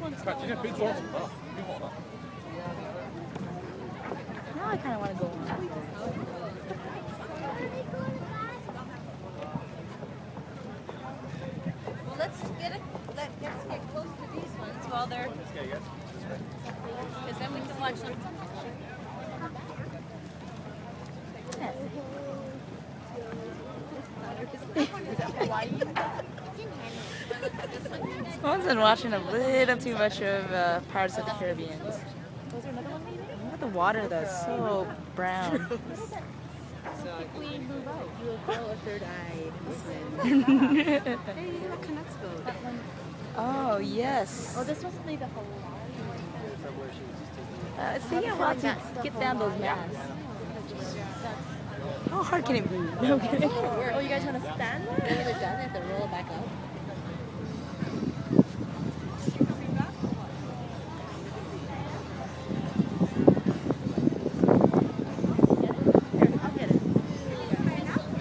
Now I kind of want to go on. Well, let's get close to these ones while they're. Because then we can watch them. Someone's been watching a little too much of Pirates of the Caribbean. Look at the water though, it's so brown. So if we move out, you will grow a third eye and swim. Hey, look, Canucks boat. Oh, yes. Oh, this must be the Hawaii. It's taking a while to get down those masts. How hard can it be? No kidding. Oh, you guys want to stand there? When they're done, they have to roll it back up.